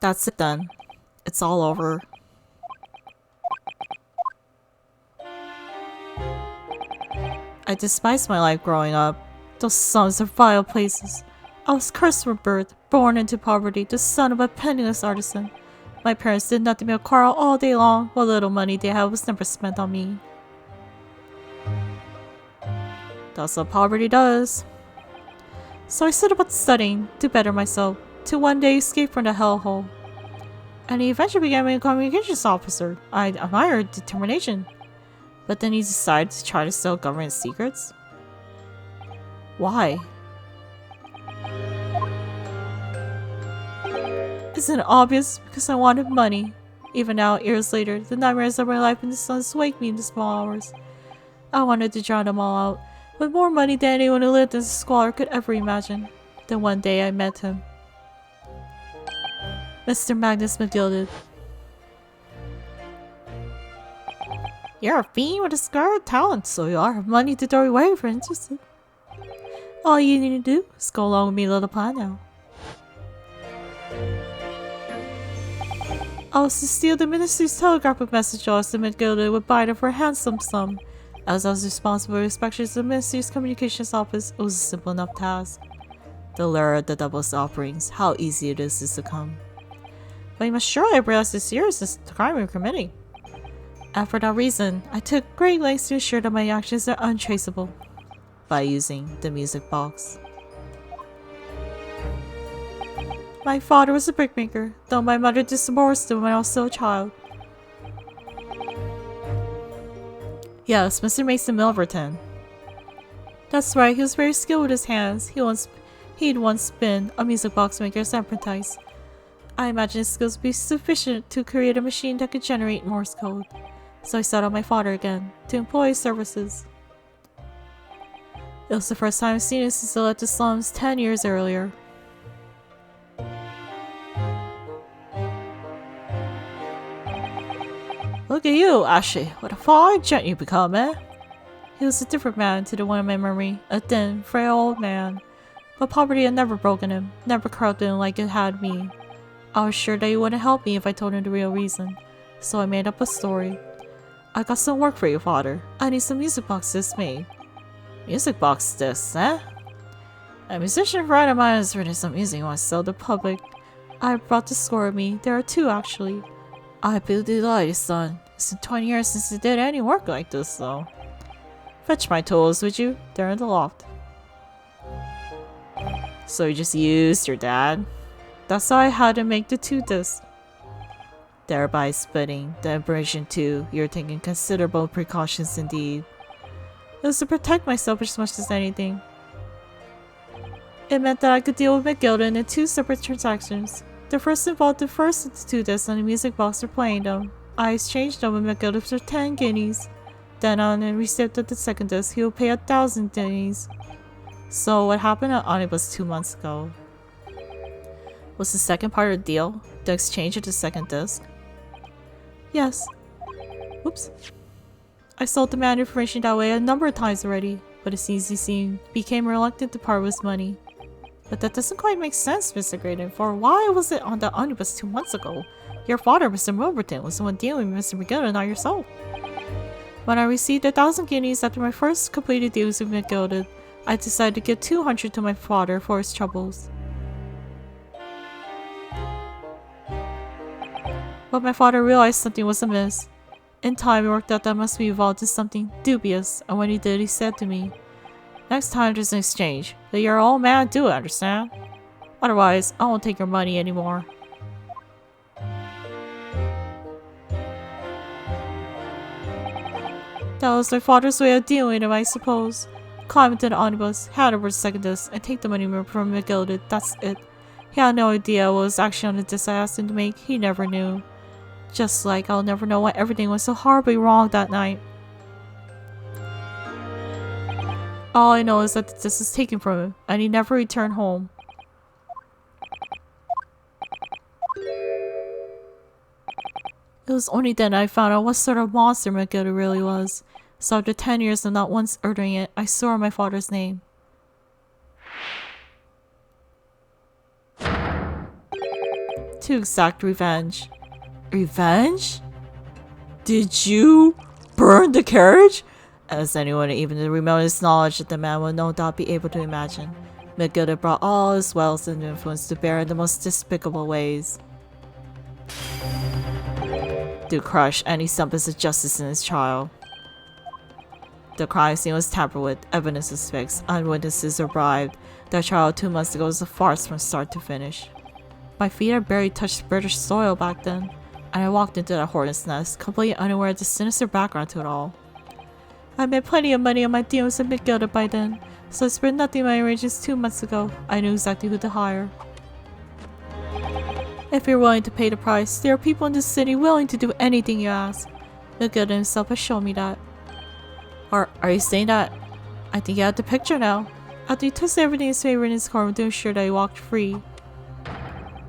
That's it then. It's all over. I despised my life growing up. Those slums are vile places. I was cursed from birth, born into poverty, the son of a penniless artisan. My parents did nothing but quarrel all day long. What little money they had was never spent on me. That's what poverty does. So I set about studying to better myself, to one day escape from the hellhole. And he eventually became a communications officer. I admired determination. But then he decided to try to steal government secrets? Why? Isn't it obvious? Because I wanted money. Even now, years later, the nightmares of my life in the sun wake me in the small hours. I wanted to drown them all out, with more money than anyone who lived in the squalor could ever imagine. Then one day I met him. Mr. Magnus McGilded. You're a fiend with a scarred talent, so you are have money to throw away if you're interested. All you need to do is go along with me, little plan now. I was to steal the ministry's telegraphic message to McGilded would buy them for a handsome sum. As I was responsible for inspections of the ministry's communications office, it was a simple enough task. The lure of the doubles offerings, how easy it is to succumb. But you must surely realize the seriousness of the crime you're committing. And for that reason, I took great lengths to ensure that my actions are untraceable by using the music box. My father was a brickmaker, though my mother divorced him when I was still a child. Yes, Mr. Mason Milverton. That's right, he was very skilled with his hands. He'd once been a music box maker's apprentice. I imagine his skills would be sufficient to create a machine that could generate Morse code. So I sought out my father again, to employ his services. It was the first time I've seen him since I left the slums 10 years earlier. Look at you, Ashley. What a fine gent you become, eh? He was a different man to the one in my memory, a thin, frail old man. But poverty had never broken him, never corrupted him like it had me. I was sure that he wouldn't help me if I told him the real reason, so I made up a story. I got some work for you, father. I need some music box discs made. Music box discs, eh? A musician friend of mine has written some music he wants to sell to the public. I brought the score with me. There are two, actually. I'd be delighted, son. It's been 20 years since I did any work like this, though. Fetch my tools, would you? They're in the loft. So you just used your dad? That's how I had to make the two discs. Thereby splitting the information too. You're taking considerable precautions indeed. It was to protect myself as much as anything. It meant that I could deal with McGilded in two separate transactions. The first involved the first of the two discs on the music box for playing them. I exchanged them with McGilded for 10 guineas. Then on the receipt of the second disc, he would pay 1,000 guineas. So what happened at Omnibus 2 months ago? Was the second part of the deal the exchange of the second disc? Yes. Oops. I sold the man information that way a number of times already, but it seems he became reluctant to part with his money. But that doesn't quite make sense, Mr. Graydon, for why was it on the omnibus 2 months ago? Your father, Mr. Milverton, was the one dealing with Mr. McGilded, not yourself. When I received 1,000 guineas after my first completed deals with McGilded, I decided to give 200 to my father for his troubles. But my father realized something was amiss. In time, it worked out that I must be involved in something dubious, and when he did, he said to me, "Next time there's an exchange, that you're all man do it, understand? Otherwise, I won't take your money anymore." That was my father's way of dealing with him, I suppose. Climb into the omnibus, hand over the second disc, and take the money from McGilded, that's it. He had no idea what was actually on the disc I asked him to make, he never knew. Just like I'll never know why everything was so horribly wrong that night. All I know is that the disc was taken from him, and he never returned home. It was only then I found out what sort of monster McGilded really was. So after 10 years of not once uttering it, I swore my father's name. To exact revenge. Revenge? Did you burn the carriage? As anyone even the remotest knowledge of the man will no doubt be able to imagine, McGilda brought all his wealth and influence to bear in the most despicable ways. To crush any semblance of justice in his trial. The crime scene was tampered with, evidence was fixed, eyewitnesses were bribed. Their trial 2 months ago was a farce from start to finish. My feet had barely touched British soil back then, and I walked into that hornet's nest, completely unaware of the sinister background to it all. I made plenty of money on my deals with McGilda by then, so I spent nothing on my arrangements 2 months ago. I knew exactly who to hire. If you're willing to pay the price, there are people in this city willing to do anything you ask. McGilda himself has shown me that. Are you saying that? I think you have the picture now. After he twisted everything in his favor in his corner to ensure that he walked free.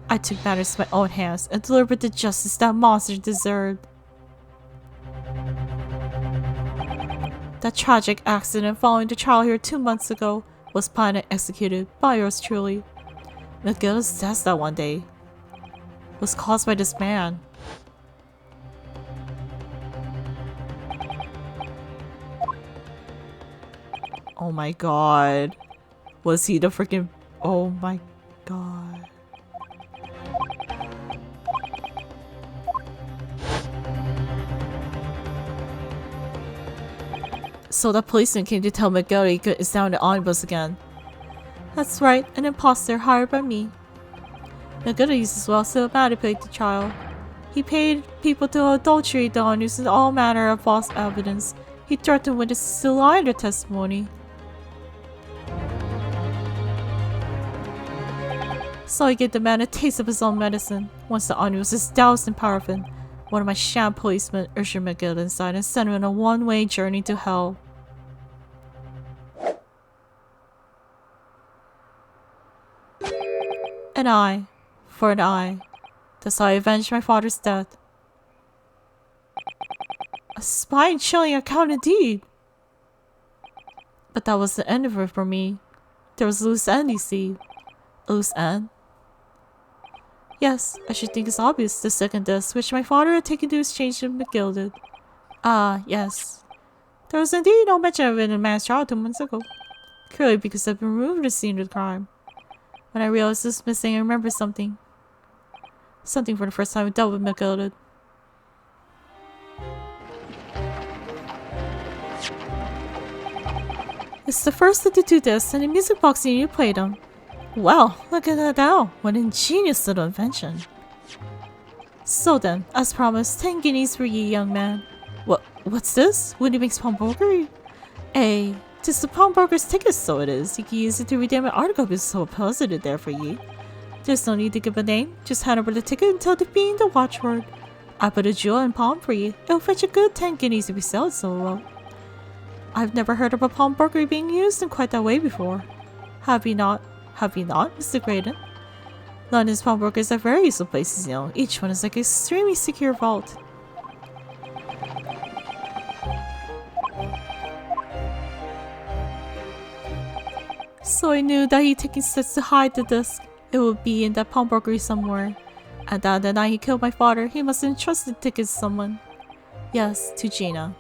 I took matters to my own hands and delivered the justice that monster deserved. That tragic accident following the trial here 2 months ago was planned and executed by yours truly. McGilda's death that one day was caused by this man. Oh my god. Was he the freaking... Oh my god. So the policeman came to tell McGilda he is down in the omnibus again. That's right, an imposter hired by me. McGilda used his wealth to manipulate the trial. He paid people to adulterate the news and all manner of false evidence. He threatened witnesses to lie in their testimony. So he gave the man a taste of his own medicine. Once the omnibus was doused in paraffin, one of my sham policemen ushered McGilda inside and sent him on a one-way journey to hell. An eye for an eye. That's how I avenged my father's death. A spine-chilling account indeed. But that was the end of it for me. There was a loose end, you see. A loose end? Yes, I should think it's obvious, the second death which my father had taken to exchange with McGilda. Ah, yes. There was indeed no mention of it in the man's trial 2 months ago. Clearly because I've been removed from the scene of the crime. When I realized this was missing, I remembered something. Something for the first time I dealt with McGilda. It's the first of the 2 discs and the music box you played on. Well, look at that now. What an ingenious little invention. So then, as promised, 10 guineas for ye, young man. What's this? Winnie makes pawnbroker? Hey, 'tis the pawnbroker's ticket, so it is. You can use it to redeem an article if it's so posited there for ye. There's no need to give a name. Just hand over the ticket and tell the fiend the watchword. I put a jewel in pawn for ye. It'll fetch a good 10 guineas if you sell it so well. I've never heard of a pawnbroker being used in quite that way before. Have you not? Have you not, Mr. Graydon? London's pawnbrokers are very useful places, you know. Each one is like an extremely secure vault. So I knew that he'd taken steps to hide the disc. It would be in that pawnbrokery somewhere. And that the night he killed my father, he must have entrusted the ticket to someone. Yes, to Gina.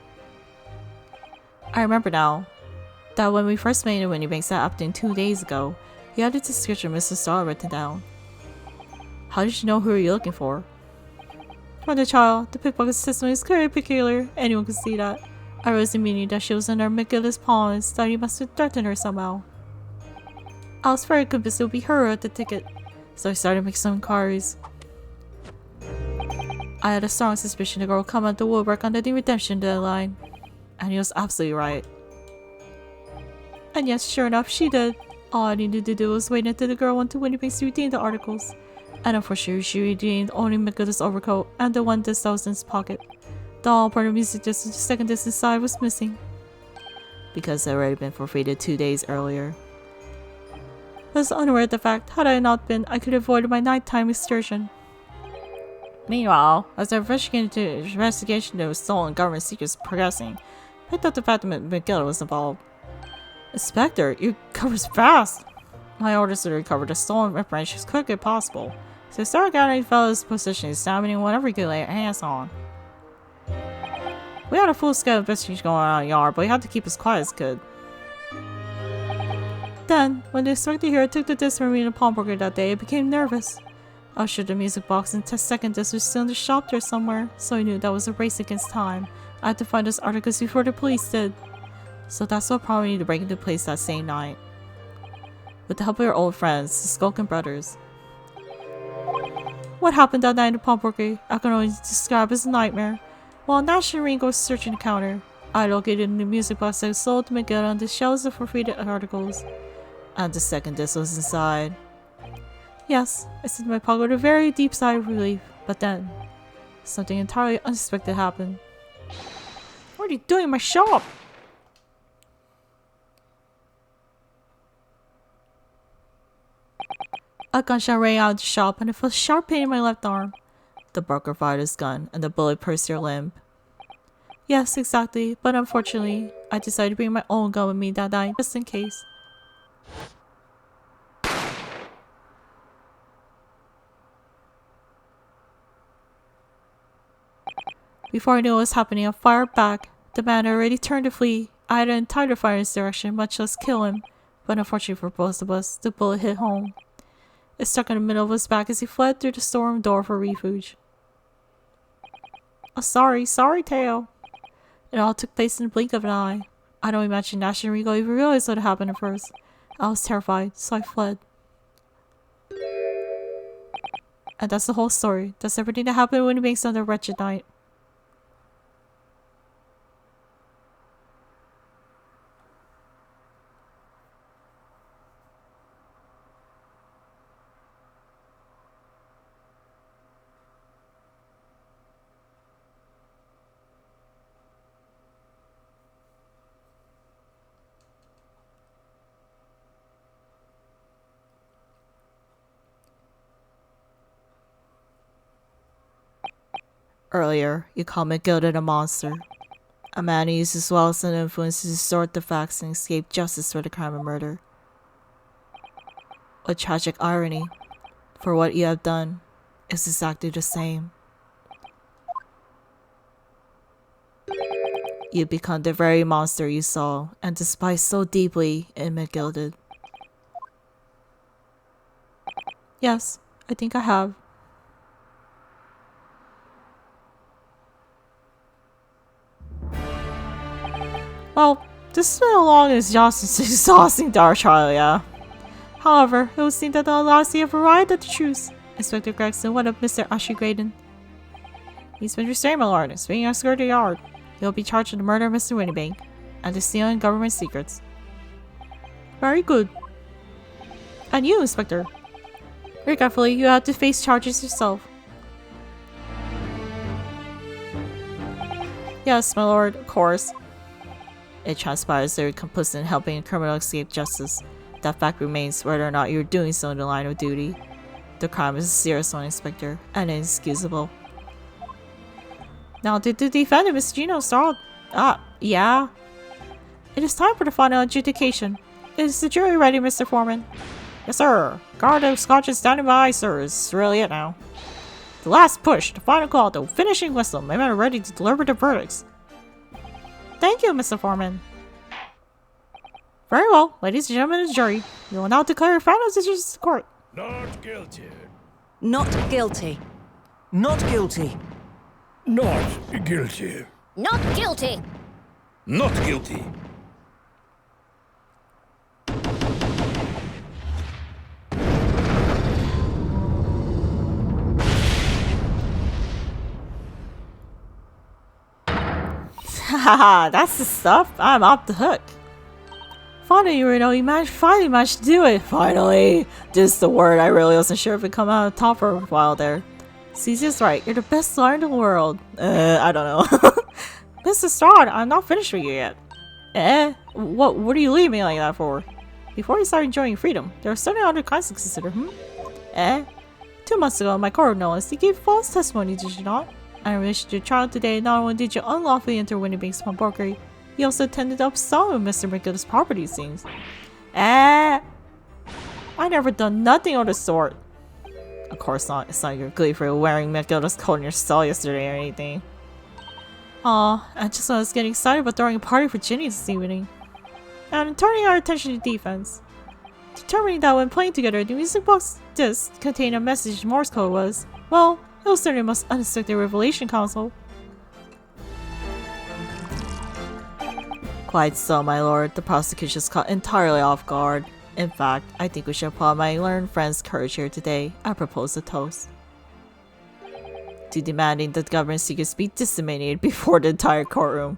I remember now that when we first made it Winnie Banks that afternoon 2 days ago, he had a description of Mr. Starr written down. How did you know who you were looking for? From the child, the pickpocket's testimony is very peculiar. Anyone could see that. I rose immediately that she was under McGilda's pawns, that he must have threatened her somehow. I was very convinced it would be her at the ticket, so I started making some inquiries. I had a strong suspicion the girl would come out the woodwork under the redemption deadline, and he was absolutely right. And yes, sure enough, she did. All I needed to do was wait until the girl went to Winnie Banks to redeem the articles. And unfortunately, she redeemed only McGilda's overcoat and the one disc that was in his pocket. The all part of music disc with the second disc inside was missing. Because it had already been forfeited 2 days earlier. I was unaware of the fact, had I not been, I could have avoided my nighttime excursion. Meanwhile, as the investigation of stolen government secrets progressing, I thought the fact that McGilda was involved. Inspector, your cover's fast! My orders to recover the stolen information as quickly as possible. So start gathering fellows' positions, examining whatever you could lay your hands on. We had a full-scale investigation going on in the yard, but we had to keep as quiet as could. Then, when the inspector here took the disc from me in the pawnbroker that day, I became nervous. I ushered the music box and the second disc was still in the shop there somewhere, so I knew that was a race against time. I had to find those articles before the police did. So that's what prompted me to break into place that same night. With the help of your old friends, the Skulkin brothers. What happened that night in the pawnbroker, I can only describe as a nightmare. While Nash and Ringo was searching the counter, I located the music box that sold to McGill on the shelves of forfeited articles. And the second disc was inside. Yes, I said in my pocket with a very deep sigh of relief, but then, something entirely unexpected happened. What are you doing in my shop? A gunshot rang out of the shop and I felt sharp pain in my left arm. The broker fired his gun and the bullet pierced your limb. Yes, exactly, but unfortunately, I decided to bring my own gun with me that night, just in case. Before I knew what was happening, I fired back. The man had already turned to flee. I hadn't time to fire in his direction, much less kill him. But unfortunately for both of us, the bullet hit home. It stuck in the middle of his back as he fled through the storeroom door for refuge. Oh, sorry, Teo. It all took place in the blink of an eye. I don't imagine Nash and Rigo even realized what had happened at first. I was terrified, so I fled. And that's the whole story. That's everything that happened when he makes on that wretched night. Earlier, you called McGilded a monster. A man who used his wealth and influence to distort the facts and escape justice for the crime of murder. A tragic irony, for what you have done is exactly the same. You become the very monster you saw and despise so deeply in McGilded. Yes, I think I have. Well, this has been a long and exhausting dark trial, yeah. However, it would seem that the honesty have arrived at the truth. Inspector Gregson, what of Mr. Ashley Graydon? He's been restrained, my lord, and swinging our the yard. He'll be charged with the murder of Mr. Winniebank and the stealing government secrets. Very good. And you, Inspector? Regretfully, you have to face charges yourself. Yes, my lord, of course. It transpires that you're complicit in helping a criminal escape justice. That fact remains whether or not you're doing so in the line of duty. The crime is a serious one, Inspector, and inexcusable. Now, did the defendant, Miss Gino, start? Yeah. It is time for the final adjudication. Is the jury ready, Mr. Foreman? Yes, sir. Guard of Scotch is standing by, sir. Is really it now. The last push, the final call, the finishing whistle. My men are ready to deliver the verdicts. Thank you, Mr. Foreman. Very well, ladies and gentlemen of the jury. We will now declare your final decisions to the court. Not guilty. Not guilty. Not guilty. Not guilty. Not guilty. Not guilty. Haha, that's the stuff. I'm off the hook. Finally, Reno, you finally managed to do it. Finally. This is the word I really wasn't sure if it come out of the top for a while there. Cecil's right. You're the best lawyer in the world. I don't know. Mr. Strahd, I'm not finished with you yet. What are you leaving me like that for? Before you start enjoying freedom, there are certain other kinds to consider, 2 months ago, my court noticed you gave false testimony, did you not? And in relation to your trial today, not only did you unlawfully enter Winniebank's pawnbroker, you also attended up some of Mr. McGill's property scenes. I never done nothing of the sort. Of course not. It's not your glee for wearing Matilda's coat in your stall yesterday or anything. Aw, I just was getting excited about throwing a party for Ginny this evening. And turning our attention to defense. Determining that when playing together, the music box disc contained a message Morse code was, well, it was certainly the most unexpected revelation console. Quite so, my lord. The prosecution is caught entirely off guard. In fact, I think we should applaud my learned friend's courage here today. I propose a toast to demanding that government secrets be disseminated before the entire courtroom.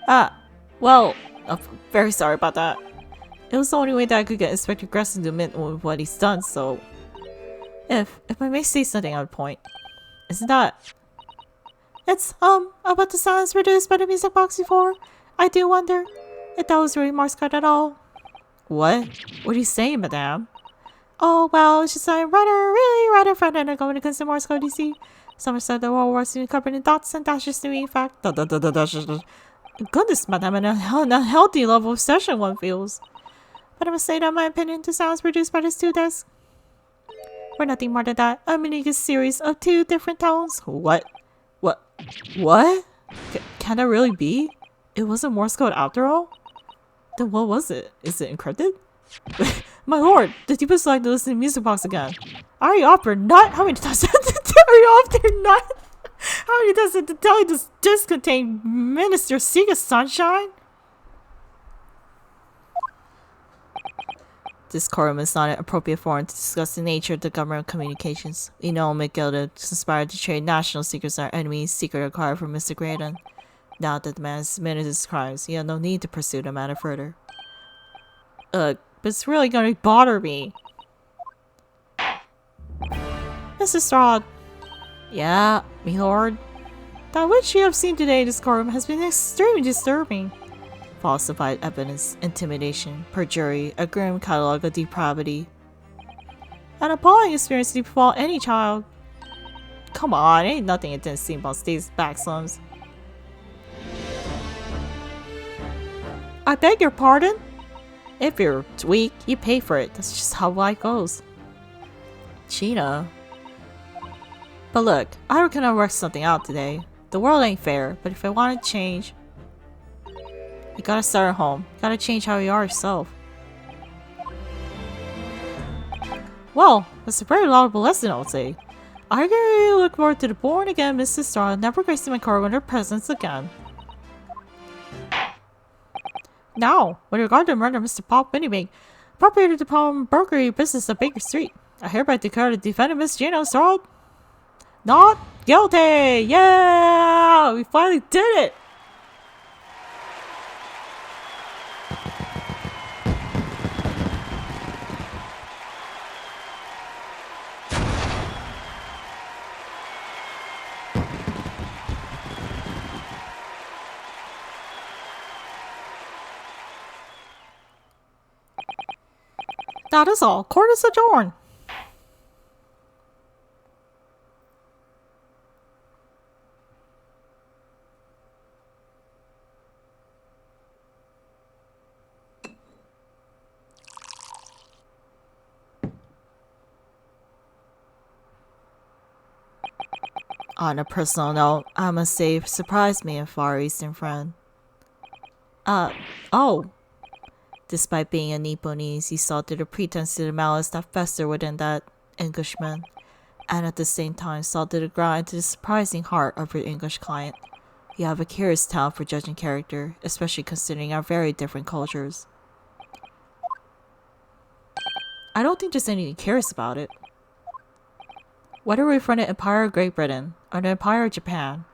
Well, I'm very sorry about that. It was the only way that I could get Inspector Gresson to admit what he's done, so... If I may say something on point. Isn't that... It's, about the sounds produced by the music box before. I do wonder if that was really Morse code at all. What? What are you saying, madame? Oh, well, it's just I'm right in front and I'm going to consider Morse code, you see. Someone said the World War II covered in dots and dashes to me, in fact. Goodness, madame, an unhealthy level of obsession one feels. But I must say that in my opinion, the sounds produced by these two discs were nothing more than that. A mini series of two different tones. What? Can that really be? It wasn't Morse code after all? Then what was it? Is it encrypted? My lord, the deepest like to listen to music box again. Are you off or not? How many times did I tell you off or not? How many times did I tell you this disc contained Minister Sega Sunshine? This quorum is not an appropriate forum to discuss the nature of the government communications. We know McGilda conspired to trade national secrets with our enemy's secret acquired from Mr. Graydon. Now that the man has admitted his crimes, you have no need to pursue the matter further. But it's really gonna bother me. Mrs. Strahd. Yeah, me lord. That which you have seen today in this courtroom has been extremely disturbing. Falsified evidence, intimidation, perjury, a grim catalogue of depravity. An appalling experience to befall any child. Come on, ain't nothing it didn't seem about these backslums. I beg your pardon? If you're weak, you pay for it. That's just how life goes. Gina. But look, I reckon I'll work something out today. The world ain't fair, but if I want to change, you gotta start at home. You gotta change how you are yourself. Well, that's a very laudable lesson, I would say. I really look forward to the born-again Mrs. Strahd never gracing my car with her presence again. Now, with regard to the murder of Mr. Paul Winnibank, proprietor of the Palm Brokery business of Baker Street, I hereby declare the defendant Miss Gina Strahd not guilty! Yeah! We finally did it! That is all. Court is adjourned. On a personal note, I must say, surprised me a Far Eastern friend. Oh. Despite being a Nipponese, you saw through the pretense to the malice that festered within that Englishman, and at the same time saw through the grind to the surprising heart of your English client. You have a curious talent for judging character, especially considering our very different cultures. I don't think there's anything curious about it. Whether we're from the Empire of Great Britain or the Empire of Japan,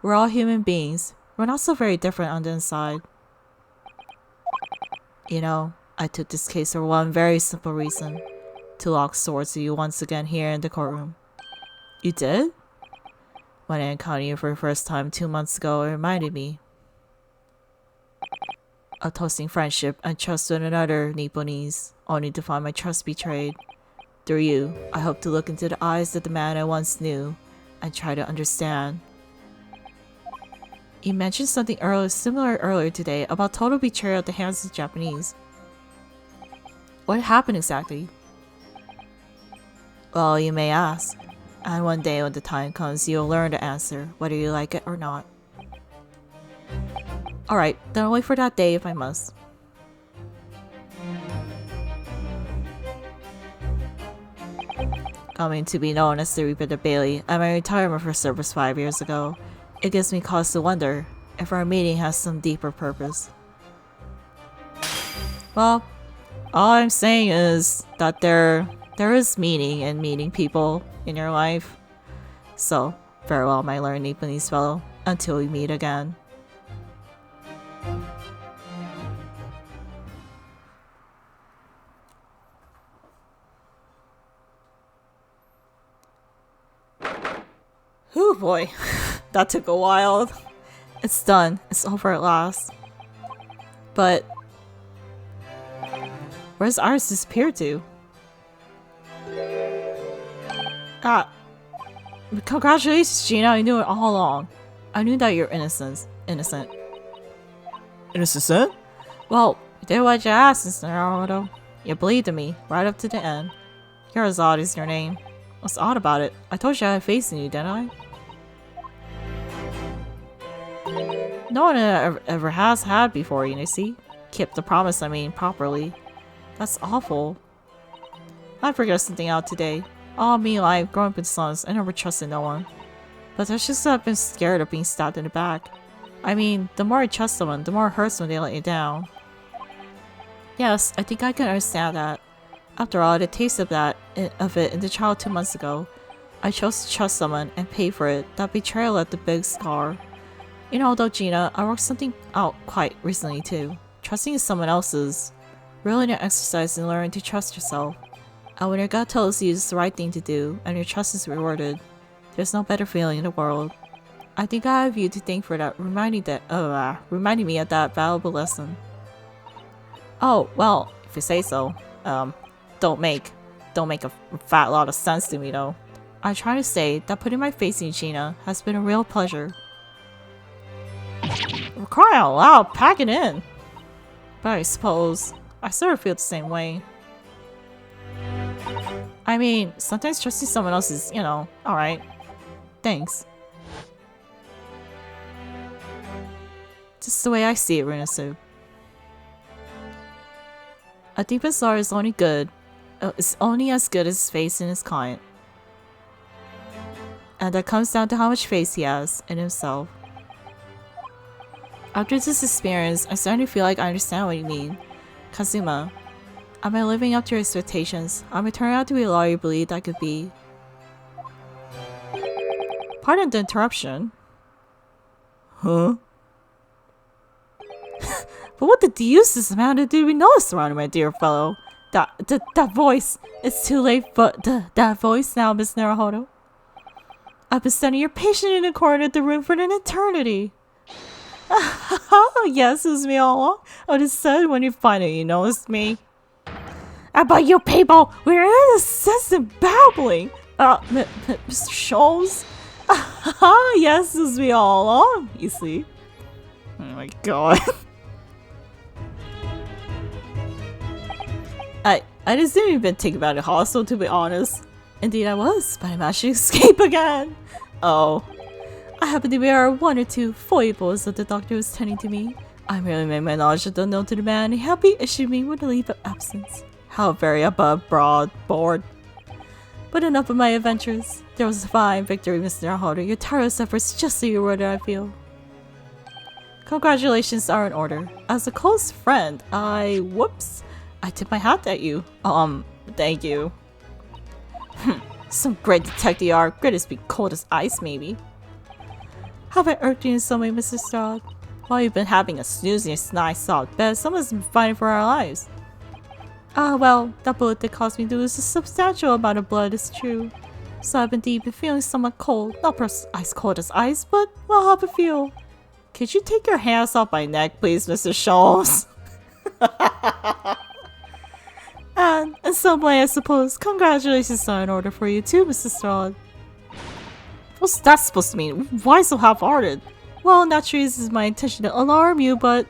we're all human beings. We're not so very different on the inside. You know, I took this case for one very simple reason. To lock swords to you once again here in the courtroom. You did? When I encountered you for the first time 2 months ago, it reminded me of toasting friendship and trust with another Nipponese, only to find my trust betrayed. Through you, I hope to look into the eyes of the man I once knew and try to understand. You mentioned something similar earlier today about total betrayal at the hands of the Japanese. What happened exactly? Well, you may ask. And one day when the time comes, you'll learn the answer, whether you like it or not. Alright, then I'll wait for that day if I must. Coming to be known as the Reaper the Bailey at my retirement for service 5 years ago, it gives me cause to wonder if our meeting has some deeper purpose. Well, all I'm saying is that there is meaning in meeting people in your life. So, farewell my learned Nipponese fellow, until we meet again. Whew, boy. That took a while. It's done. It's over at last. But where's ours disappeared to? Congratulations, Gina. I knew it all along. I knew that you're innocent. Innocent? Well, you did what you asked, Mr. Naruto. You believed in me, right up to the end. Hirazade is your name. What's odd about it? I told you I had faith in you, didn't I? No one ever has had before, you see? Kept the promise, properly. That's awful. I figured something out today. All me life, growing up in slums, I never trusted no one. But that's just that I've been scared of being stabbed in the back. The more I trust someone, the more it hurts when they let you down. Yes, I think I can understand that. After all, the taste of it in the trial 2 months ago, I chose to trust someone and pay for it. That betrayal left a big scar. You know, though, Gina, I worked something out quite recently too. Trusting someone else's really an exercise in learning to trust yourself. And when your gut tells you it's the right thing to do, and your trust is rewarded, there's no better feeling in the world. I think I have you to thank for that, reminding me of that valuable lesson. Oh, well, if you say so. Don't make a fat lot of sense to me though. I try to say that putting my faith in Gina has been a real pleasure. We're crying out loud, pack it in. But I suppose I sort of feel the same way. Sometimes trusting someone else is, alright. Thanks. Just the way I see it, Runasu. A deepest lord is only as good as his faith in his client. And that comes down to how much faith he has in himself. After this experience, I'm starting to feel like I understand what you mean. Kazuma, am I living up to your expectations? Am I turning out to be the lawyer you believed I could be? Pardon the interruption. Huh? But what the deuce is the matter? Did we know surrounding my dear fellow? That voice. It's too late, but that voice now, Miss Naruhodo. I've been standing here patient in the corner of the room for an eternity. Yes, it was me all along. I just said when you finally noticed me. But you people, we're incessant babbling. Mr. Scholes. Yes, it was me all along, you see. Oh my god. I just didn't even think about it hostile, to be honest. Indeed I was, but I managed to escape again. Oh. I happen to be aware of 1 or 2 foibles that the doctor was tending to me. I merely made my knowledge of the known to the man, and happy issued me with a leave of absence. How very above board. But enough of my adventures. There was a fine victory, Mr. Naruhodo. Your tireless efforts justly rewarded, I feel. Congratulations are in order. As a close friend, I tip my hat at you. Thank you. Some great detective you are. Great as be cold as ice, maybe. Have I irked you in some way, Mr. Strahd? While you've been having a snooze in your nice soft bed, someone's been fighting for our lives. Well, that bullet that caused me to lose a substantial amount of blood is true. So I've indeed been feeling somewhat cold. Not perhaps ice cold as ice, but well, how to feel. Could you take your hands off my neck, please, Mr. Scholes? And in some way, I suppose, congratulations are in order for you too, Mr. Strahd. What's that supposed to mean? Why so half-hearted? Well, naturally, this is my intention to alarm you, but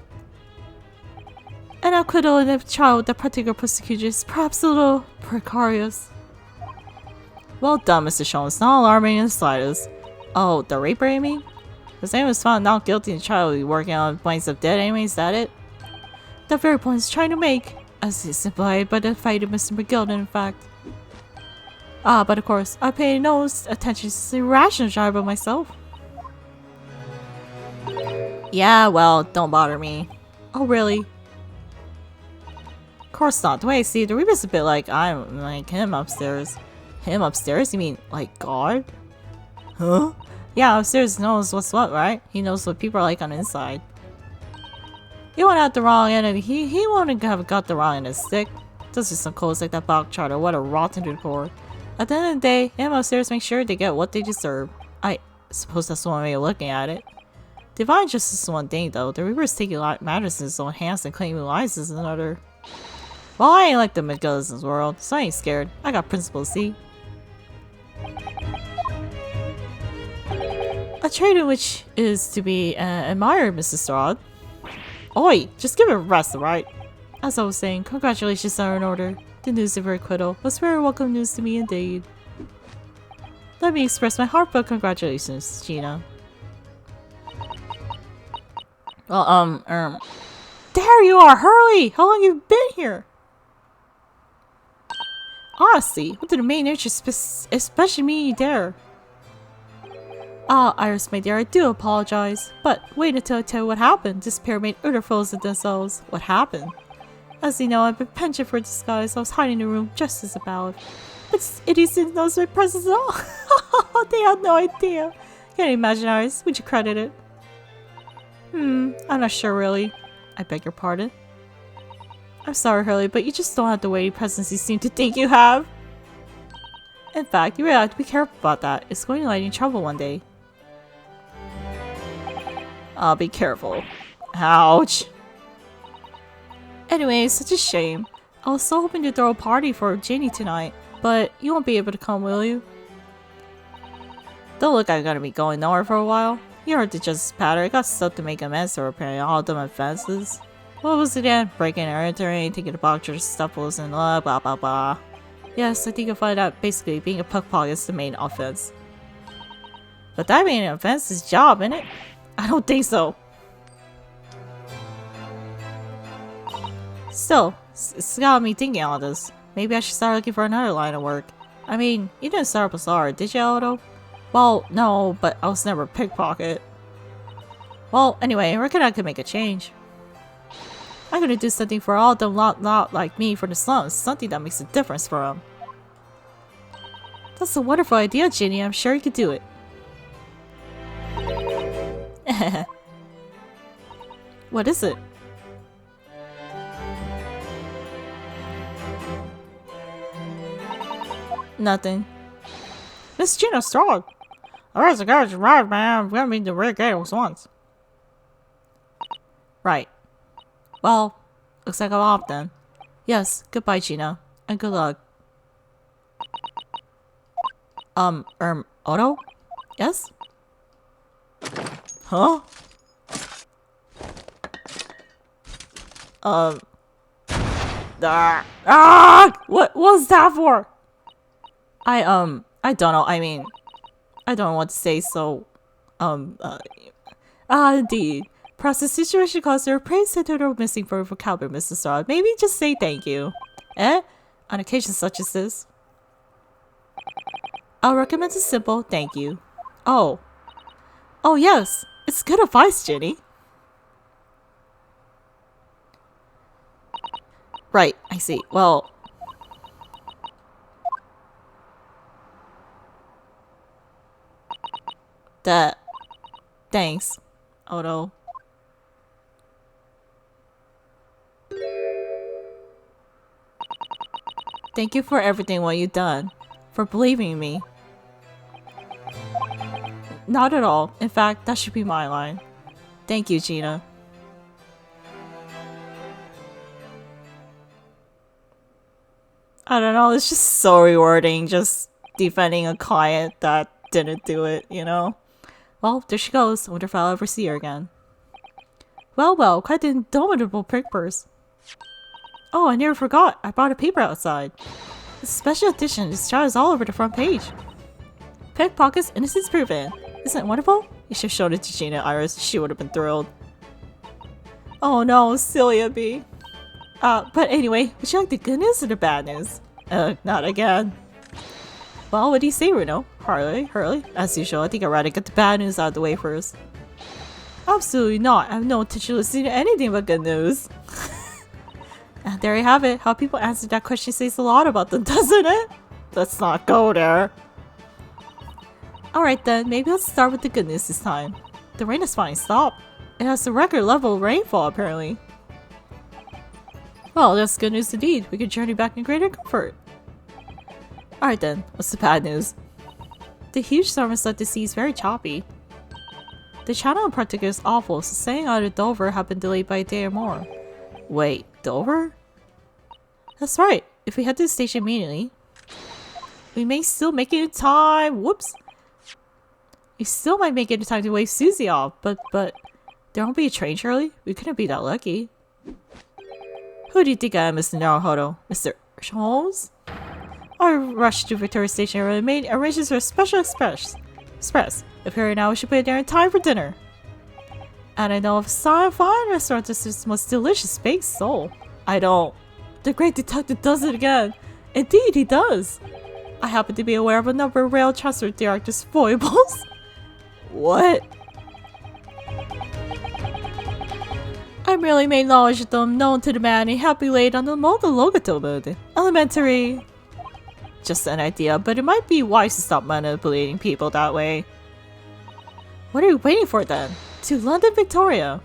an acquittal in a trial with that particular prosecutor is perhaps a little precarious. Well done, Mr. Sholmes. Not alarming in the slightest. Oh, the raper, Amy? His name was found not guilty in the trial. Will be working on points of dead, Amy? Is that it? The very point he's trying to make. As is implied by the fate of Mr. McGilden, in fact. Ah, but of course, I pay no attention to the irrational driver myself. Yeah, well, don't bother me. Oh, really? Of course not. The way I see it, the Reaper's a bit like I'm like him upstairs. Him upstairs? You mean like God? Huh? Yeah, upstairs knows what's what, right? He knows what people are like on the inside. He went out the wrong end of he wouldn't have got the wrong end of the stick. Those are some codes like that Bach charter. What a rotten to the core. At the end of the day, him upstairs make sure they get what they deserve. I suppose that's one way of looking at it. Divine justice is one thing though. The Reaper's taking matters in his own hands and claiming lives is another. Well, I ain't like the McGillison's world, so I ain't scared. I got principles, see? A trait in which is to be admired, Mrs. Strahd. Oi, just give it a rest, alright? As I was saying, congratulations are in order. The news of her acquittal was very welcome news to me indeed. Let me express my heartfelt congratulations, Gina. Well, there you are, hurry! How long have you been here? Honestly, what did the main interest especially me there? Ah, Iris, my dear, I do apologize. But wait until I tell you what happened. This pair made utter fools of themselves. What happened? As you know, I've been pensioned for disguise. I was hiding in the room just as about. But these idiots didn't notice my presence at all. They had no idea. Can't you imagine, Iris? Would you credit it? I'm not sure really. I beg your pardon. I'm sorry, Hurley, but you just don't have the weighty presence you seem to think you have. In fact, you really have to be careful about that. It's going to land you in trouble one day. I'll be careful. Ouch. Anyway, it's such a shame. I was so hoping to throw a party for Ginny tonight, but you won't be able to come, will you? Don't look like I'm gonna be going nowhere for a while. You heard the justice patter. I got stuff to make amends for repairing all of them offenses. What was it again? Breaking and entering, taking the box of stuffles and blah blah blah. Yes, I think you'll find out basically being a pickpocket is the main offense. But that being an offense is job, isn't it? I don't think so. Still, it's got me thinking all this. Maybe I should start looking for another line of work. I mean, you didn't start up a Bazaar, did you, Otto? Well, no, but I was never a pickpocket. Well, anyway, I reckon I could make a change. I'm gonna do something for all of them not like me for the slums. Something that makes a difference for them. That's a wonderful idea, Ginny. I'm sure you could do it. What is it? Nothing. Miss Gina Strahd. Alright, the guys arrived, man. We haven't been to Red Gables once. Right. Well, looks like I'm off then. Yes, goodbye, Gina. And good luck. Otto? Yes? Huh? What was that for? I don't know. I mean, I don't know what to say, so, indeed. Perhaps the situation caused her praise center or missing for Calvert, Mrs. Strahd. Maybe just say thank you. Eh? On occasions such as this. I'll recommend a simple thank you. Oh. Oh, yes. It's good advice, Ginny. Right, I see. Well... Thanks, Otto. Thank you for everything what you've done. For believing in me. Not at all. In fact, that should be my line. Thank you, Gina. I don't know, it's just so rewarding just defending a client that didn't do it, you know? Well, there she goes. I wonder if I'll ever see her again. Well, quite the indomitable prick purse. Oh, I nearly forgot. I brought a paper outside. It's a special edition. This child is all over the front page. Pickpockets, innocence proven. Isn't it wonderful? You should have shown it to Gina, Iris. She would have been thrilled. Oh no, Celia B. But anyway, would you like the good news or the bad news? Not again. Well, what do you say, Runo? Hurley? As usual, I think I'd rather get the bad news out of the way first. Absolutely not. I have no intention of listening to anything but good news. And there you have it. How people answer that question says a lot about them, doesn't it? Let's not go there. Alright then, maybe let's start with the good news this time. The rain has finally stopped. It has a record level of rainfall, apparently. Well, that's good news indeed. We can journey back in greater comfort. Alright then, what's the bad news? The huge storm has left the seas very choppy. The channel in particular is awful, so sailing out of Dover have been delayed by a day or more. Wait, Dover? That's right. If we head to the station immediately, we may still make it in time. Whoops. We still might make it in time to wave Susie off, but there won't be a train, surely? We couldn't be that lucky. Who do you think I am, Mr. Naruhodo? Mr. Holmes? I rushed to Victoria Station and made arrangements for a special express. Apparently now we should be there in time for dinner. And I know of some fine restaurant that's the most delicious baked sole. I don't. The great detective does it again. Indeed, he does. I happen to be aware of a number of rail transport directors' foibles. What? I merely made knowledge of them known to the man and happily laid on the mold logotobe. Elementary. Just an idea, but it might be wise to stop manipulating people that way. What are we waiting for then? To London, Victoria.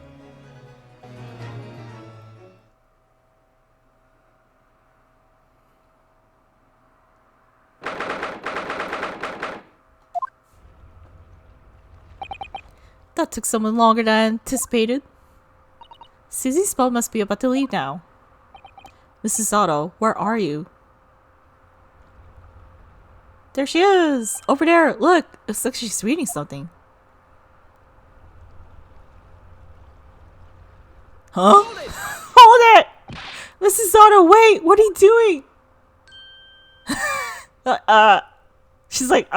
That took someone longer than anticipated. Susie's spell must be about to leave now. Mrs. Otto, where are you? There she is! Over there! Look! It looks like she's reading something. Huh? Hold it! Mrs. Otto, wait! What are you doing? She's like,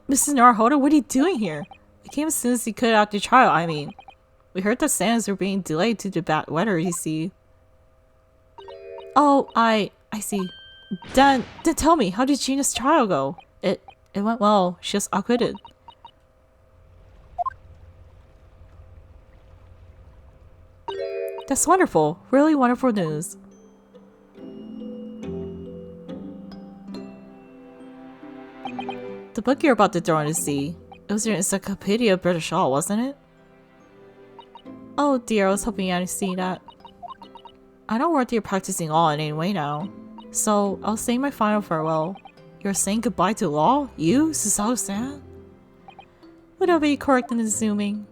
Mrs. Naruhodo, what are you doing here? I came as soon as you could after trial, I mean. We heard that stands were being delayed due to bad weather, you see. Oh, I see. Then tell me, how did Gina's trial go? It went well. She was acquitted. That's wonderful. Really wonderful news. The book you're about to throw in the sea. It was your Encyclopedia British Law, wasn't it? Oh dear, I was hoping you hadn't seen that. I don't work you're practicing law in any way now. So, I'll say my final farewell. You're saying goodbye to law? You, Susato-san? Would I be correct in assuming?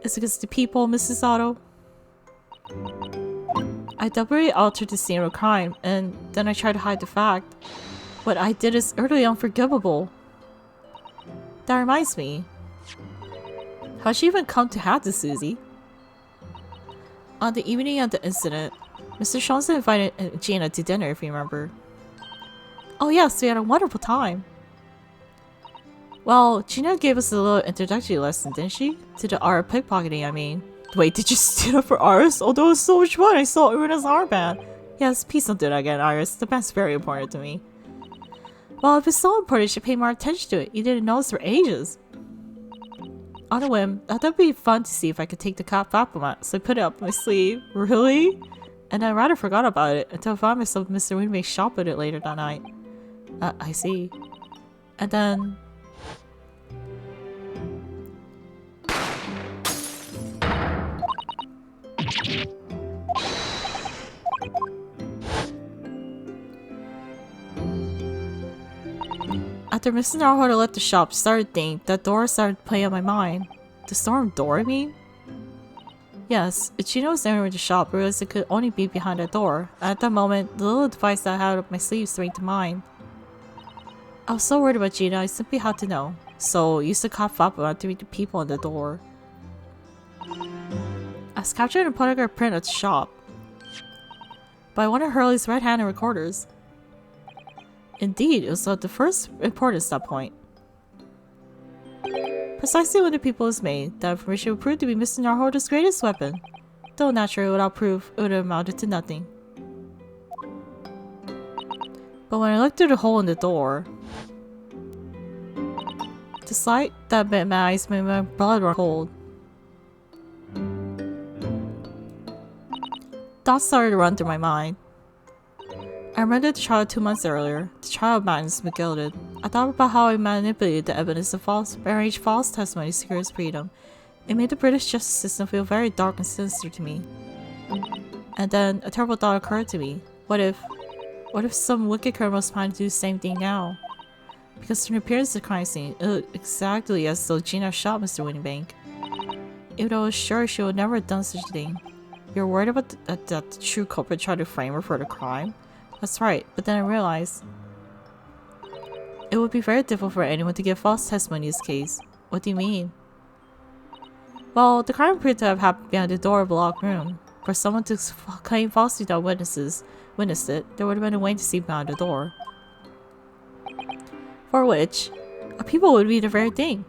It's against the people, Mrs. Otto? I deliberately altered the scene of a crime, and then I tried to hide the fact. What I did is utterly unforgivable. That reminds me. How'd she even come to have this, Susie? On the evening of the incident, Mr. Shonsa invited Gina to dinner, if you remember. Oh yes, we had a wonderful time. Well, Gina gave us a little introductory lesson, didn't she? To the art of pickpocketing, I mean. Wait, did you stand up for Iris? Although it was so much fun, I saw Uruna's armband. Yes, please don't do that again, Iris. The band's very important to me. Well, if it's so important, you should pay more attention to it. You didn't notice for ages. On a whim, I thought it'd be fun to see if I could take the cop Vapomat, so I put it up my sleeve. Really? And I rather forgot about it until I found myself in Mr. Winmay's shop with it later that night. I see. And then... After Mrs. Naruhodo left the shop, I started to think that Dora started playing on my mind. The storm door, I mean? Yes, Ichino was entering the shop, I realized it could only be behind that door. At that moment, the little device that I had up my sleeve sprang to mind. I was so worried about Gina, I simply had to know. So, I used the cop Vapomat to read the people on the door. I was captured and put a print at the shop. by one of Hurley's red-handed recorders. Indeed, it was of the first importance at that point. Precisely when the people was made, that information would prove to be Mr. Naruhodo's greatest weapon. Though naturally, without proof, it would have amounted to nothing. But when I looked through the hole in the door, the sight that met my eyes made my blood run cold. Thoughts started to run through my mind. I remembered the trial 2 months earlier, the trial of Magnus McGilded. I thought about how I manipulated the evidence of arranged false testimony to secure his freedom. It made the British justice system feel very dark and sinister to me. And then a terrible thought occurred to me. What if some wicked criminal was planning to do the same thing now? Because from the appearance of the crime scene, it looked exactly as though Gina shot Mr. Windybank. Even though I was sure she would never have done such a thing. You're worried about that the true culprit tried to frame her for the crime? That's right, but then I realized it would be very difficult for anyone to give false testimony in this case. What do you mean? Well, the crime appeared to have happened behind the door of a locked room. For someone to claim falsely that witnessed it, there would have been a way to see behind the door. For which, a people would be the very thing.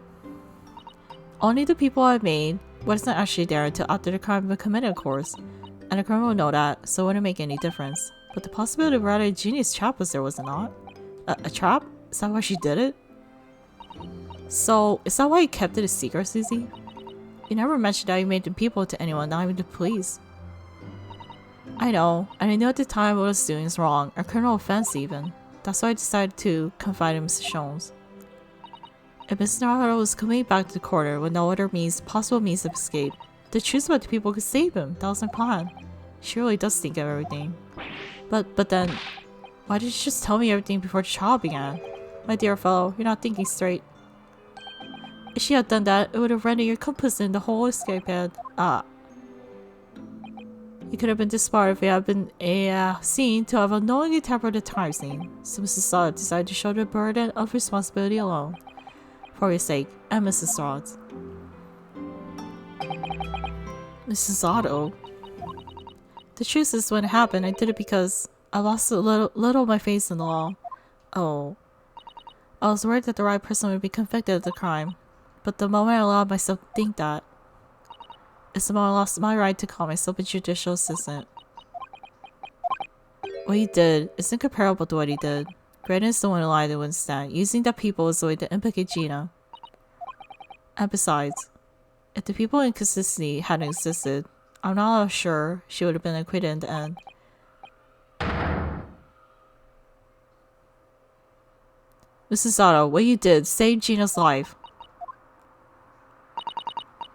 Only the people I made wasn't actually there until after the crime had been committed, of course. And the criminal would know that, so it wouldn't make any difference. But the possibility of a rather ingenious trap was there, was it not? A trap? Is that why she did it? So, is that why you kept it a secret, Susie? You never mentioned that you made the people to anyone, not even the police. I know, and I knew at the time what I was doing was wrong, a criminal offense even. That's why I decided to confide in Mr. Jones. If Mr. Naruhodo was coming back to the corner with no other possible means of escape, the truth about the people could save him. That was my plan. She really does think of everything. But then, why did you just tell me everything before the trial began? My dear fellow, you're not thinking straight. If she had done that, it would have rendered your complicit in the whole escape had. You could have been disbarred if you had been seen to have unknowingly tampered the crime scene. So Mrs. Sod decided to show the burden of responsibility alone. For your sake, and Mrs. Sod's. Mrs. Otto. The truth is, when it happened, I did it because I lost a little of my faith in the law. Oh. I was worried that the right person would be convicted of the crime. But the moment I allowed myself to think that, it's the moment I lost my right to call myself a judicial assistant. What he did is incomparable to what he did. Brandon is the one who lied to Winston, using the people as a way to implicate Gina. And besides, if the people inconsistency hadn't existed, I'm not sure she would have been acquitted in the end. Mrs. Otto, what you did saved Gina's life.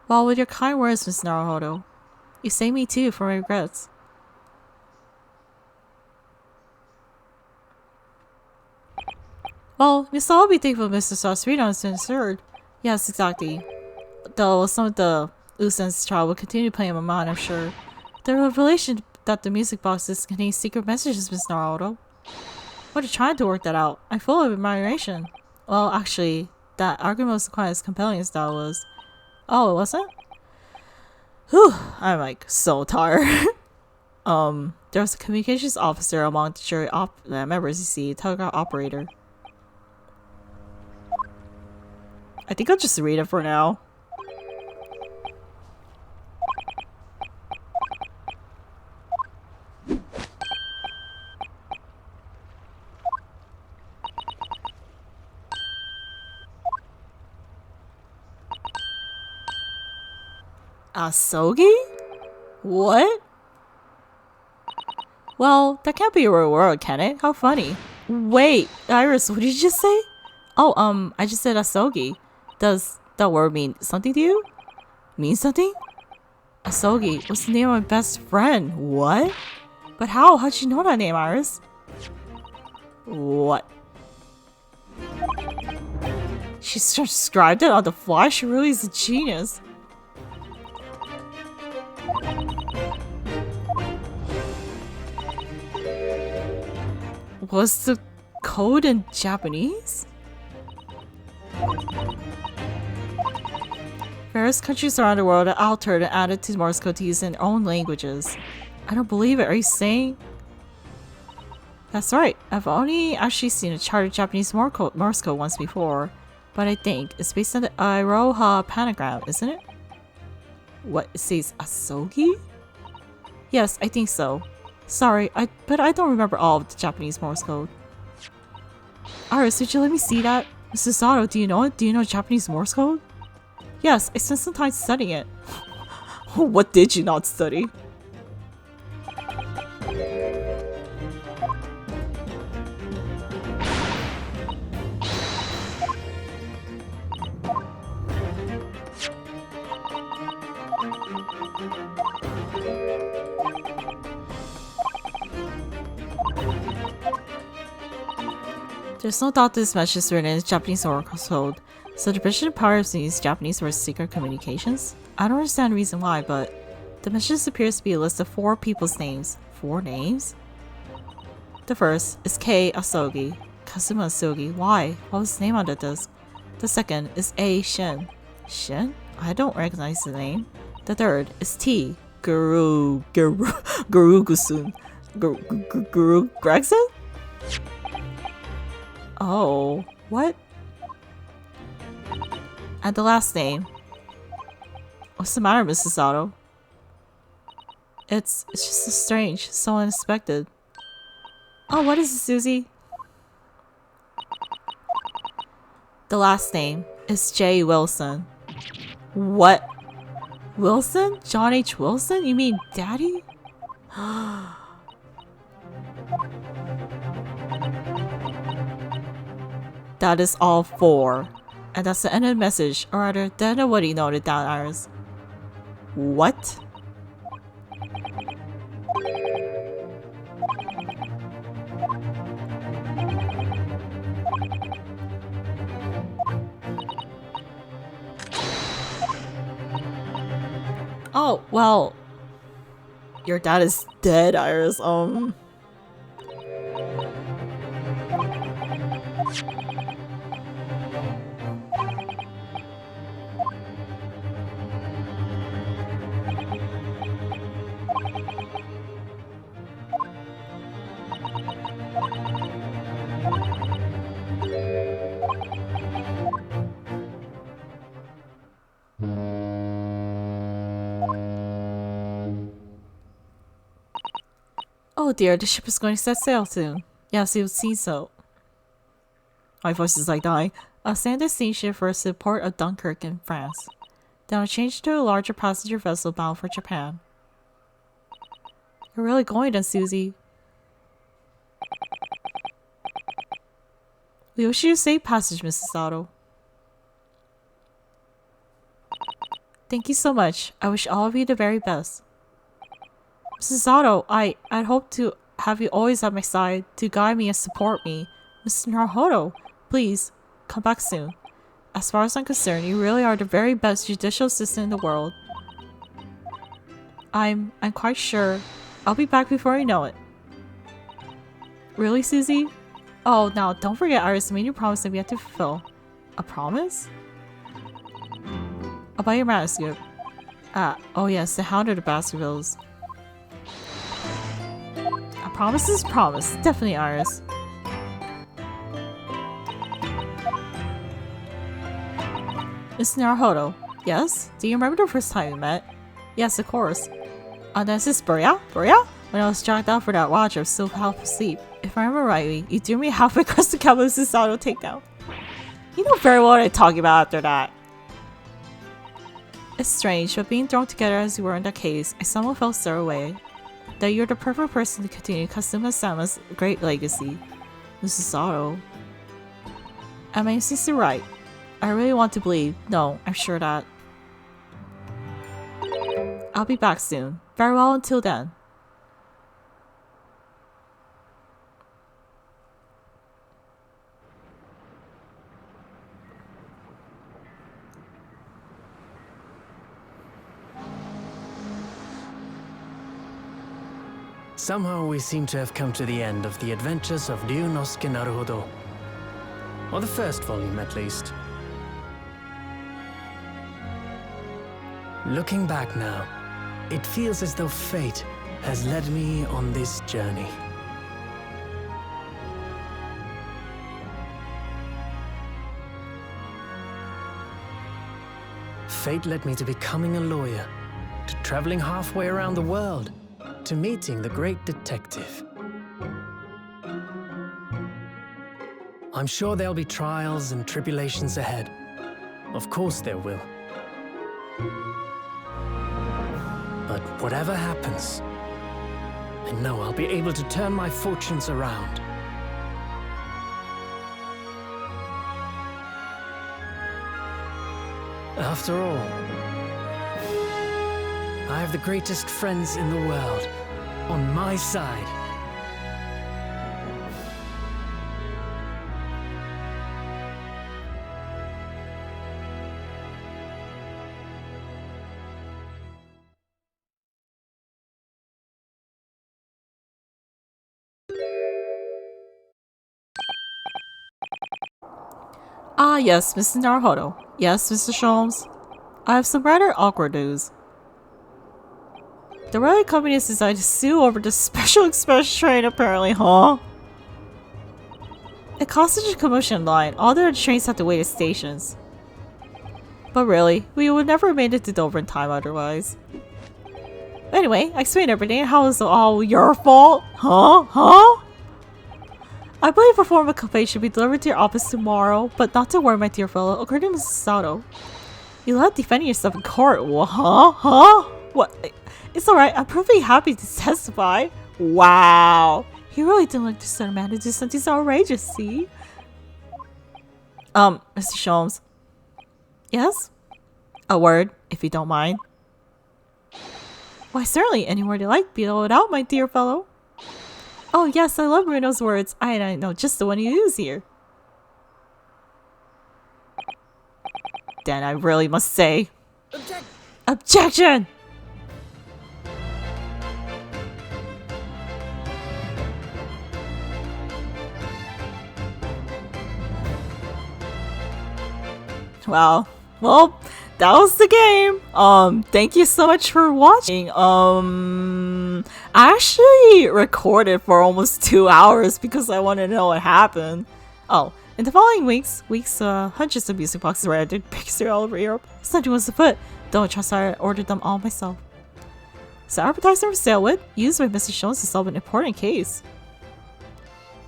Well, with your kind words, Miss Naruhodo, you saved me too from my regrets. Well, you still be thankful Mr. Sod's freedom has been assured. Yes, exactly. Though some of the loose ends trial will continue playing in my mind, I'm sure. The revelation that the music boxes contain secret messages, Miss Naruhodo. What are you trying to work that out? I'm full of admiration. Well, actually, that argument was quite as compelling as that was. Oh, it wasn't? Whew, I'm like so tired. There was a communications officer among the jury members, you see, telegraph operator. I think I'll just read it for now. Asogi? What? Well, that can't be a real word, can it? How funny. Wait, Iris, what did you just say? Oh, I just said Asogi. Does that word mean something to you? Mean something? Asogi was the name of my best friend. What? But how? How'd you know that name, Iris? What? She transcribed it on the fly? She really is a genius. Was the code in Japanese? Various countries around the world have altered and added to Morse code to use in their own languages. I don't believe it. Are you saying? That's right. I've only actually seen a charted Japanese Morse code once before, but I think it's based on the Iroha pentagram, isn't it? What, it says Asogi? Yes, I think so. Sorry, but I don't remember all of the Japanese Morse code. Iris, would you let me see that? Mrs. Sato, do you know it? Do you know Japanese Morse code? Yes, I spent some time studying it. What did you not study? There's no doubt this message is written in Japanese oracle code, so the British Empire uses Japanese for secret communications? I don't understand the reason why, but the message appears to be a list of 4 people's names. 4 names? The first is Kei Asogi, Kazuma Asogi. Why? What was his name on the disc? The second is A Shin. Shin? I don't recognize the name. The third is T. Guru Gusun. Guru Gregson? Oh, what? And the last name. What's the matter, Mrs. Sato? It's just so strange, so unexpected. Oh, what is it, Susie? The last name is J. Wilson. What? Wilson? John H. Wilson? You mean Daddy? That is all 4. And that's the end of the message. Or rather, the end of what he noted down, Iris. What? Oh, well. Your dad is dead, Iris. Oh dear, the ship is going to set sail soon. Yes, it would seem so. My voice is like dying. I'll stand the steamship first to the port of Dunkirk in France. Then I'll change to a larger passenger vessel bound for Japan. You're really going then, Susie. We wish you a safe passage, Mrs. Sato. Thank you so much. I wish all of you the very best. Mrs. Sato, I'd hope to have you always at my side to guide me and support me. Mrs. Naruhodo, please, come back soon. As far as I'm concerned, you really are the very best judicial assistant in the world. I'm quite sure I'll be back before you know it. Really, Susie? Oh, now don't forget, Iris made you a promise that we have to fulfill. A promise? About your manuscript. Oh yes, the Hound of the Baskervilles. A promise is a promise. Definitely, Iris. Miss Naruhodo. Yes? Do you remember the first time we met? Yes, of course. This is Buria? Buria? When I was dragged out for that watch, I was still half asleep. If I remember rightly, you threw me halfway across the cabin to Sato takedown. You know very well what I'm talking about after that. It's strange, but being thrown together as we were in that case, I somehow felt stir away. That you're the perfect person to continue Kazuma-sama's great legacy. Mrs. Sato. Am I seriously right? I really want to believe. No, I'm sure that. I'll be back soon. Very well until then. Somehow we seem to have come to the end of the adventures of Ryunosuke Naruhodo. Or the first volume, at least. Looking back now, it feels as though fate has led me on this journey. fate led me to becoming a lawyer, to traveling halfway around the world, to meeting the great detective. I'm sure there'll be trials and tribulations ahead. Of course there will. But whatever happens, I know I'll be able to turn my fortunes around. After all, I have the greatest friends in the world on my side. Ah, yes, Mrs. Naruhodo. Yes, Mr. Sholmes. I have some rather awkward news. The railway company has decided to sue over the special express train, apparently, huh? It caused such a commotion online, all the trains have to wait at stations. But really, we would never have made it to Dover in time otherwise. Anyway, I explained everything. How is it all your fault? Huh? I believe a form of complaint should be delivered to your office tomorrow, but not to worry, my dear fellow. According to Mrs. Sato, you love defending yourself in court. Huh? What? It's alright. I'm perfectly happy to testify. Wow. He really didn't look to send a man to do something so outrageous, see? Mr. Sholmes. Yes? A word, if you don't mind. Why, certainly. Any word you like, be it out, my dear fellow. Oh yes, I love Bruno's words. I know just the one you use here. Then I really must say... Objection! Wow. Well, that was the game. Thank you so much for watching. I actually recorded for almost 2 hours because I want to know what happened. Oh, in the following weeks, hundreds of music boxes were added pictures all over Europe. Something was afoot. Don't trust I ordered them all myself. So advertising for sale with, used by Mr. Sholmes to solve an important case.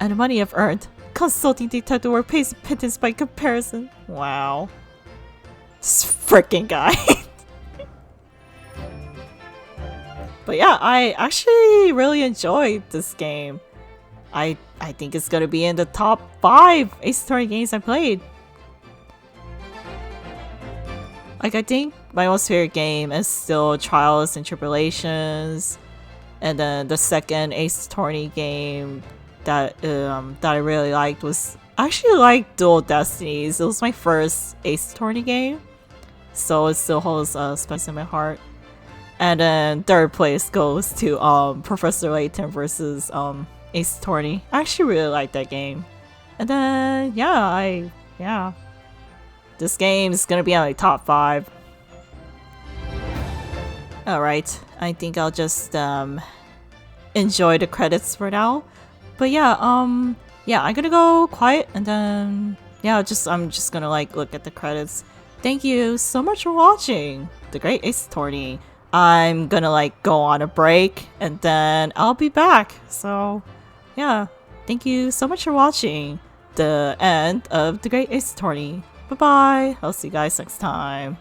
And the money I've earned. Consulting detective work pays a pittance by comparison. Wow. This freaking guy. But yeah, I actually really enjoyed this game. I think it's gonna be in the top 5 Ace Attorney games I played. Like, I think my most favorite game is still Trials and Tribulations, and then the second Ace Attorney game that I really liked was Dual Destinies. It was my first Ace Attorney game, so it still holds a space in my heart. And then third place goes to Professor Layton versus Ace Attorney. I actually really like that game. And then yeah, this game is gonna be on my top 5. Alright, I think I'll just enjoy the credits for now. But yeah, I'm gonna go quiet, and then yeah, I'm just gonna like look at the credits. Thank you so much for watching The Great Ace Attorney. I'm gonna like go on a break, and then I'll be back. So yeah, thank you so much for watching the end of The Great Ace Attorney. Bye bye. I'll see you guys next time.